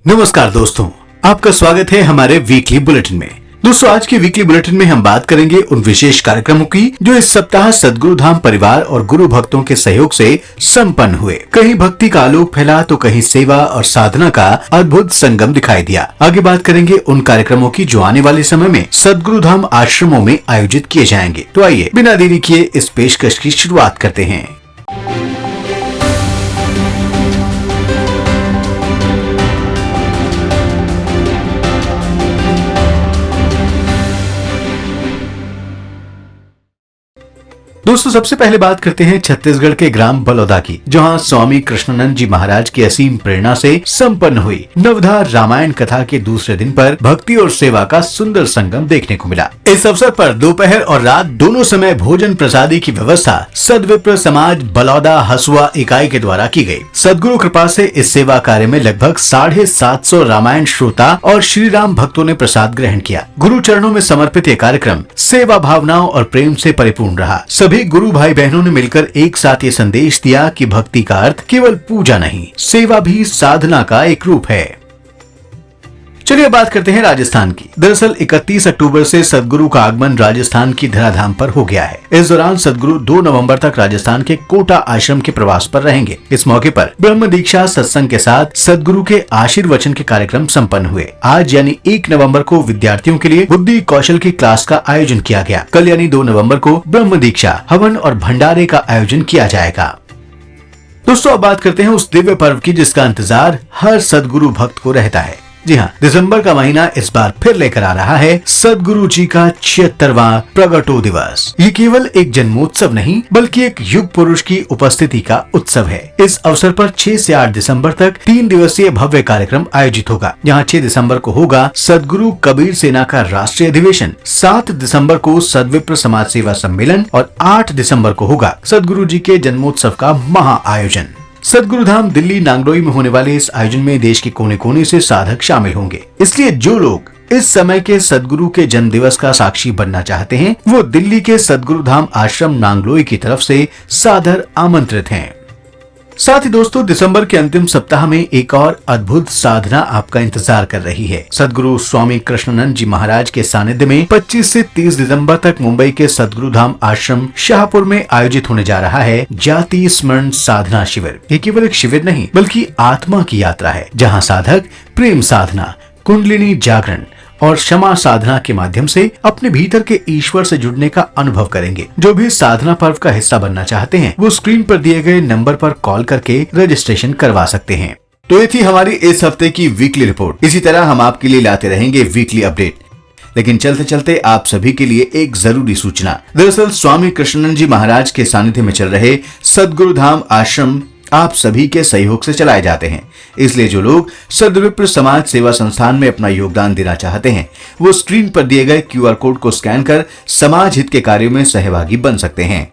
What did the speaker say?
नमस्कार दोस्तों, आपका स्वागत है हमारे वीकली बुलेटिन में। दोस्तों, आज के वीकली बुलेटिन में हम बात करेंगे उन विशेष कार्यक्रमों की जो इस सप्ताह सद्गुरु धाम परिवार और गुरु भक्तों के सहयोग से संपन्न हुए। कहीं भक्ति का आलोक फैला तो कहीं सेवा और साधना का अद्भुत संगम दिखाई दिया। आगे बात करेंगे उन कार्यक्रमों की जो आने वाले समय में सद्गुरु धाम आश्रमों में आयोजित किए जाएंगे। तो आइए बिना देरी किए इस पेशकश की शुरुआत करते हैं। दोस्तों, सबसे पहले बात करते हैं छत्तीसगढ़ के ग्राम बलौदा की, जहां स्वामी कृष्णानंद जी महाराज की असीम प्रेरणा से संपन्न हुई नवधा रामायण कथा के दूसरे दिन पर भक्ति और सेवा का सुंदर संगम देखने को मिला। इस अवसर पर दोपहर और रात दोनों समय भोजन प्रसादी की व्यवस्था सद्विप्र समाज बलौदा हसुआ इकाई के द्वारा की गई। सद्गुरु कृपा से इस सेवा कार्य में लगभग 750 रामायण श्रोता और श्री राम भक्तों ने प्रसाद ग्रहण किया। गुरु चरणों में समर्पित यह कार्यक्रम सेवा भावनाओं और प्रेम से परिपूर्ण रहा। सभी गुरु भाई बहनों ने मिलकर एक साथ ये संदेश दिया कि भक्ति का अर्थ केवल पूजा नहीं, सेवा भी साधना का एक रूप है। चलिए बात करते हैं राजस्थान की। दरअसल 31 अक्टूबर से सदगुरु का आगमन राजस्थान की धराधाम पर हो गया है। इस दौरान सदगुरु 2 नवंबर तक राजस्थान के कोटा आश्रम के प्रवास पर रहेंगे। इस मौके पर ब्रह्म दीक्षा सत्संग के साथ सदगुरु के आशीर्वचन के कार्यक्रम संपन्न हुए। आज यानी 1 नवंबर को विद्यार्थियों के लिए बुद्धि कौशल की क्लास का आयोजन किया गया। कल यानी 2 नवंबर को ब्रह्म दीक्षा हवन और भंडारे का आयोजन किया जाएगा। दोस्तों, अब बात करते हैं उस दिव्य पर्व की जिसका इंतजार हर सदगुरु भक्त को रहता है। जी हाँ, दिसंबर का महीना इस बार फिर लेकर आ रहा है सदगुरु जी का 76वां प्रगटो दिवस। ये केवल एक जन्मोत्सव नहीं बल्कि एक युग पुरुष की उपस्थिति का उत्सव है। इस अवसर पर 6 से 8 दिसंबर तक 3 दिवसीय भव्य कार्यक्रम आयोजित होगा। यहाँ 6 दिसंबर को होगा सदगुरु कबीर सेना का राष्ट्रीय अधिवेशन, 7 दिसंबर को सद्विप्र समाज सेवा सम्मेलन और 8 दिसंबर को होगा सदगुरु जी के जन्मोत्सव का महा आयोजन। सदगुरु धाम दिल्ली नांगलोई में होने वाले इस आयोजन में देश के कोने कोने से साधक शामिल होंगे। इसलिए जो लोग इस समय के सदगुरु के जन्म दिवस का साक्षी बनना चाहते हैं वो दिल्ली के सदगुरु धाम आश्रम नांगलोई की तरफ से सादर आमंत्रित हैं। साथ ही दोस्तों, दिसंबर के अंतिम सप्ताह में एक और अद्भुत साधना आपका इंतजार कर रही है। सदगुरु स्वामी कृष्णानंद जी महाराज के सानिध्य में 25 से 30 दिसंबर तक मुंबई के सदगुरु धाम आश्रम शाहपुर में आयोजित होने जा रहा है जाति स्मरण साधना शिविर। ये केवल एक शिविर नहीं बल्कि आत्मा की यात्रा है, जहाँ साधक प्रेम साधना, कुंडलिनी जागरण और क्षमा साधना के माध्यम से अपने भीतर के ईश्वर से जुड़ने का अनुभव करेंगे। जो भी साधना पर्व का हिस्सा बनना चाहते हैं वो स्क्रीन पर दिए गए नंबर पर कॉल करके रजिस्ट्रेशन करवा सकते हैं। तो ये थी हमारी इस हफ्ते की वीकली रिपोर्ट। इसी तरह हम आपके लिए लाते रहेंगे वीकली अपडेट। लेकिन चलते चलते आप सभी के लिए एक जरूरी सूचना। दरअसल स्वामी कृष्णानंद जी महाराज के सानिध्य में चल रहे सदगुरु धाम आश्रम आप सभी के सहयोग से चलाए जाते हैं। इसलिए जो लोग सद्विप्र समाज सेवा संस्थान में अपना योगदान देना चाहते हैं वो स्क्रीन पर दिए गए QR कोड को स्कैन कर समाज हित के कार्यों में सहभागी बन सकते हैं।